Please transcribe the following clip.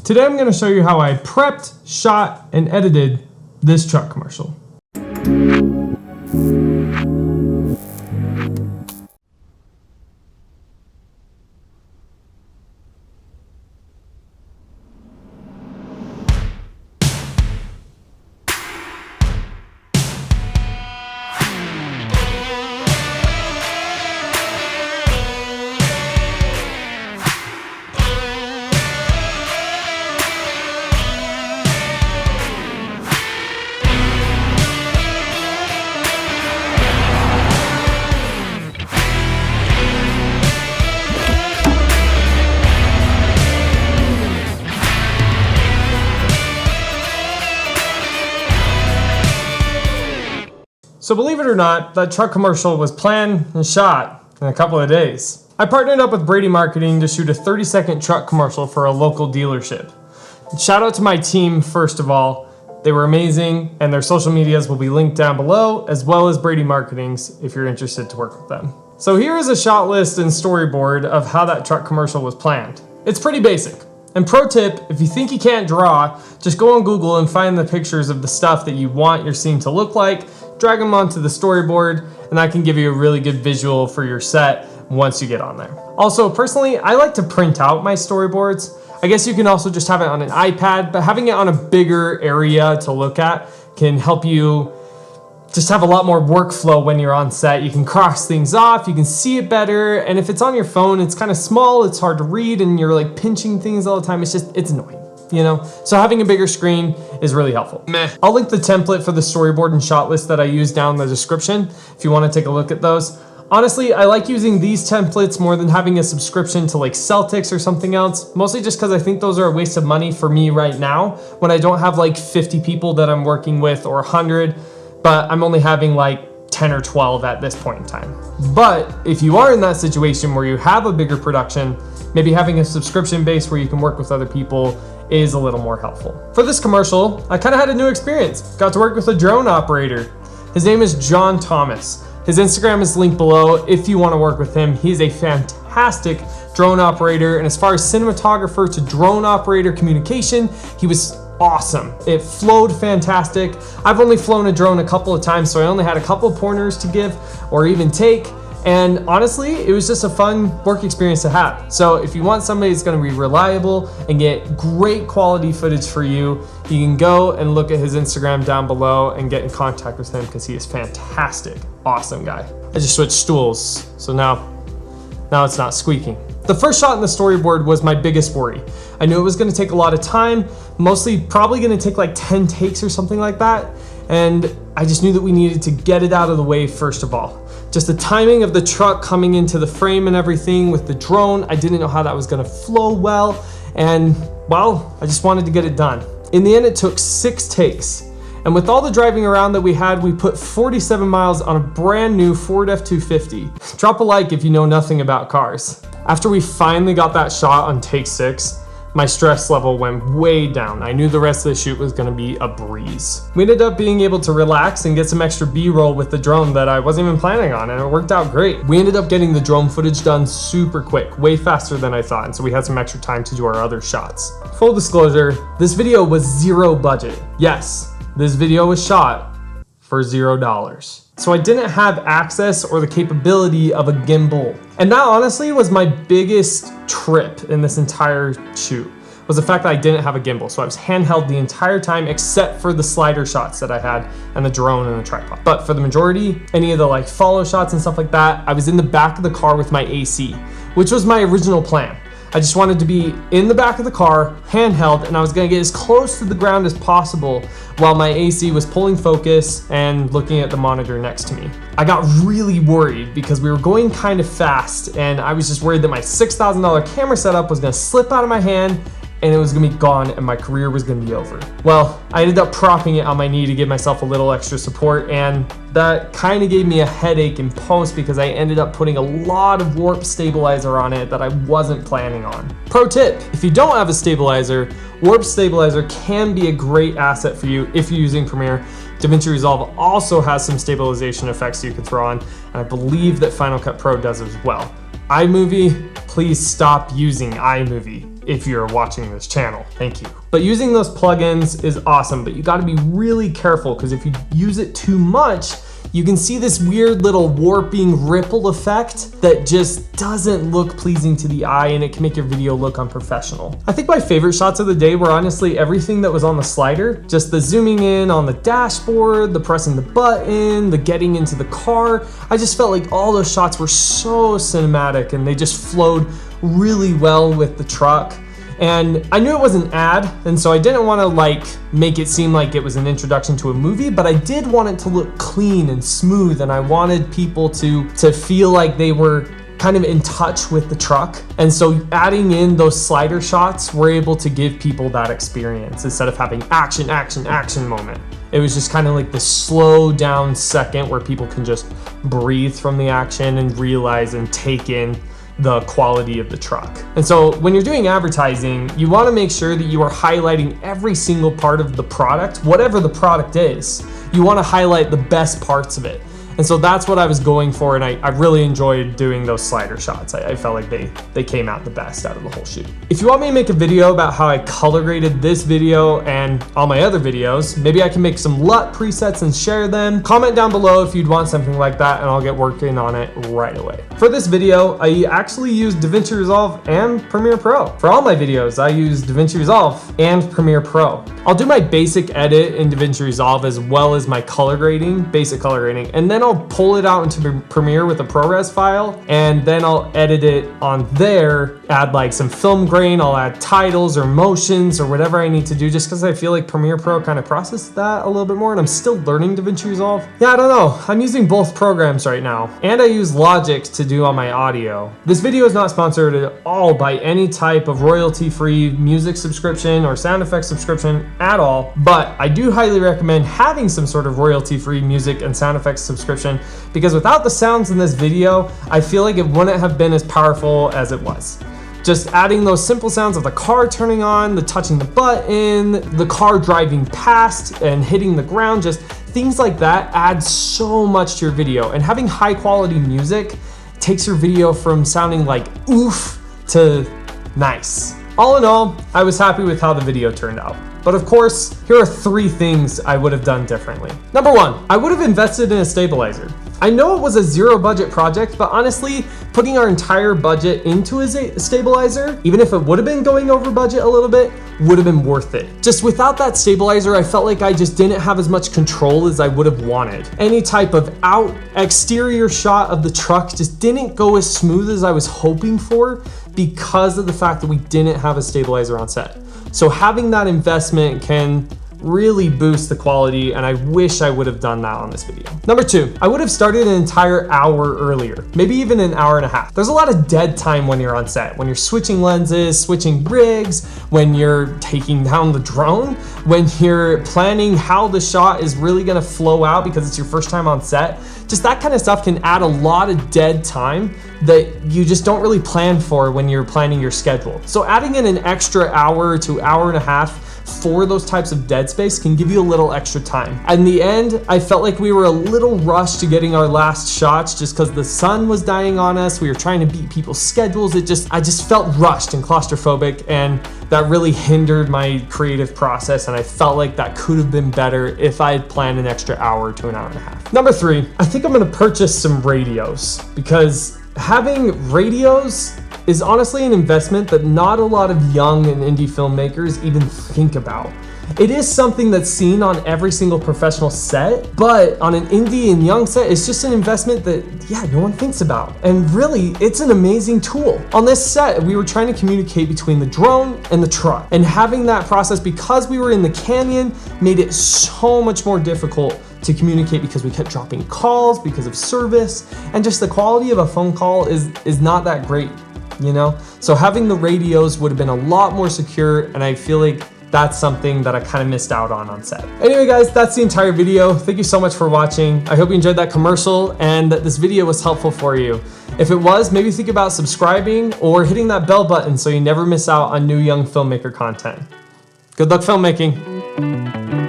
Today I'm going to show you how I prepped, shot, and edited this truck commercial. So believe it or not, that truck commercial was planned and shot in a couple of days. I partnered up with Brady Marketing to shoot a 30-second truck commercial for a local dealership. Shout out to my team, first of all. They were amazing, and their social medias will be linked down below, as well as Brady Marketing's if you're interested to work with them. So here is a shot list and storyboard of how that truck commercial was planned. It's pretty basic. And pro tip, if you think you can't draw, just go on Google and find the pictures of the stuff that you want your scene to look like, drag them onto the storyboard, and that can give you a really good visual for your set once you get on there. Also, personally, I like to print out my storyboards. I guess you can also just have it on an iPad, but having it on a bigger area to look at can help you just have a lot more workflow when you're on set. You can cross things off, you can see it better, and if it's on your phone, it's kind of small, it's hard to read, and you're like pinching things all the time. It's annoying, you know? So having a bigger screen is really helpful. I'll link the template for the storyboard and shot list that I use down in the description if you want to take a look at those. Honestly, I like using these templates more than having a subscription to like Celtics or something else, mostly just because I think those are a waste of money for me right now when I don't have like 50 people that I'm working with or 100, but I'm only having like 10 or 12 at this point in time. But if you are in that situation where you have a bigger production, maybe having a subscription base where you can work with other people is a little more helpful. For this commercial, I kind of had a new experience. Got to work with a drone operator. His name is John Thomas. His Instagram is linked below if you want to work with him. He's a fantastic drone operator, and as far as cinematographer to drone operator communication, he was awesome. It flowed fantastic. I've only flown a drone a couple of times, so I only had a couple of pointers to give or even take. And honestly, it was just a fun work experience to have. So if you want somebody that's gonna be reliable and get great quality footage for you, you can go and look at his Instagram down below and get in contact with him because he is fantastic. Awesome guy. I just switched stools, so now it's not squeaking. The first shot in the storyboard was my biggest worry. I knew it was gonna take a lot of time, mostly probably gonna take like 10 takes or something like that. And I just knew that we needed to get it out of the way first of all. Just the timing of the truck coming into the frame and everything with the drone, I didn't know how that was gonna flow well. And well, I just wanted to get it done. In the end, it took 6 takes. And with all the driving around that we had, we put 47 miles on a brand new Ford F-250. Drop a like if you know nothing about cars. After we finally got that shot on take 6, my stress level went way down. I knew the rest of the shoot was gonna be a breeze. We ended up being able to relax and get some extra B-roll with the drone that I wasn't even planning on, and it worked out great. We ended up getting the drone footage done super quick, way faster than I thought, and so we had some extra time to do our other shots. Full disclosure, this video was 0 budget. Yes, this video was shot for $0. So I didn't have access or the capability of a gimbal. And that honestly was my biggest trip in this entire shoot, was the fact that I didn't have a gimbal. So I was handheld the entire time except for the slider shots that I had and the drone and the tripod. But for the majority, any of the like follow shots and stuff like that, I was in the back of the car with my AC, which was my original plan. I just wanted to be in the back of the car, handheld, and I was gonna get as close to the ground as possible while my AC was pulling focus and looking at the monitor next to me. I got really worried because we were going kind of fast, and I was just worried that my $6,000 camera setup was gonna slip out of my hand and it was gonna be gone and my career was gonna be over. Well, I ended up propping it on my knee to give myself a little extra support, and that kind of gave me a headache in post because I ended up putting a lot of warp stabilizer on it that I wasn't planning on. Pro tip, if you don't have a stabilizer, warp stabilizer can be a great asset for you if you're using Premiere. DaVinci Resolve also has some stabilization effects you can throw on, and I believe that Final Cut Pro does as well. iMovie, please stop using iMovie. if you're watching this channel. Thank you. But using those plugins is awesome, but you gotta be really careful because if you use it too much, you can see this weird little warping ripple effect that just doesn't look pleasing to the eye, and it can make your video look unprofessional. I think my favorite shots of the day were honestly everything that was on the slider. Just the zooming in on the dashboard, the pressing the button, the getting into the car. I just felt like all those shots were so cinematic and they just flowed really well with the truck. And I knew it was an ad, and so I didn't want to like make it seem like it was an introduction to a movie, but I did want it to look clean and smooth, and I wanted people to feel like they were kind of in touch with the truck. And so adding in those slider shots were able to give people that experience instead of having action, action, action moment. It was just kind of like the slow down second where people can just breathe from the action and realize and take in the quality of the truck. And so when you're doing advertising, you want to make sure that you are highlighting every single part of the product, whatever the product is. You want to highlight the best parts of it. And so that's what I was going for, and I really enjoyed doing those slider shots. I felt like they came out the best out of the whole shoot. If you want me to make a video about how I color graded this video and all my other videos, maybe I can make some LUT presets and share them. Comment down below if you'd want something like that, and I'll get working on it right away. For this video, I actually used DaVinci Resolve and Premiere Pro. For all my videos, I use DaVinci Resolve and Premiere Pro. I'll do my basic edit in DaVinci Resolve as well as my color grading, basic color grading, and then I'll pull it out into Premiere with a ProRes file, and then I'll edit it on there, add like some film grain, I'll add titles or motions or whatever I need to do, just because I feel like Premiere Pro kind of processes that a little bit more, and I'm still learning DaVinci Resolve. Yeah, I don't know. I'm using both programs right now, and I use Logic to do all my audio. This video is not sponsored at all by any type of royalty-free music subscription or sound effects subscription at all, but I do highly recommend having some sort of royalty-free music and sound effects subscription, because without the sounds in this video, I feel like it wouldn't have been as powerful as it was. Just adding those simple sounds of the car turning on, the touching the button, the car driving past and hitting the ground, just things like that add so much to your video. And having high quality music takes your video from sounding like oof to nice. All in all, I was happy with how the video turned out. But of course, here are 3 things I would have done differently. Number 1, I would have invested in a stabilizer. I know it was a 0 budget project, but honestly, putting our entire budget into a stabilizer, even if it would have been going over budget a little bit, would have been worth it. Just without that stabilizer, I felt like I just didn't have as much control as I would have wanted. Any type of exterior shot of the truck just didn't go as smooth as I was hoping for because of the fact that we didn't have a stabilizer on set. So having that investment can really boost the quality, and I wish I would have done that on this video. Number 2, I would have started an entire hour earlier, maybe even an hour and a half. There's a lot of dead time when you're on set, when you're switching lenses, switching rigs, when you're taking down the drone, when you're planning how the shot is really gonna flow out because it's your first time on set. Just that kind of stuff can add a lot of dead time that you just don't really plan for when you're planning your schedule. So adding in an extra hour to hour and a half for those types of dead space can give you a little extra time. In the end, I felt like we were a little rushed to getting our last shots just because the sun was dying on us. We were trying to beat people's schedules. I just felt rushed and claustrophobic, and that really hindered my creative process, and I felt like that could have been better if I had planned an extra hour to an hour and a half. Number 3, I think I'm gonna purchase some radios, because having radios is honestly an investment that not a lot of young and indie filmmakers even think about. It is something that's seen on every single professional set, but on an indie and young set, it's just an investment that, yeah, no one thinks about. And really, it's an amazing tool. On this set, we were trying to communicate between the drone and the truck. And having that process, because we were in the canyon, made it so much more difficult to communicate because we kept dropping calls because of service, and just the quality of a phone call is not that great, you know? So having the radios would have been a lot more secure, and I feel like that's something that I kind of missed out on set. Anyway guys, that's the entire video. Thank you so much for watching. I hope you enjoyed that commercial and that this video was helpful for you. If it was, maybe think about subscribing or hitting that bell button so you never miss out on new young filmmaker content. Good luck filmmaking.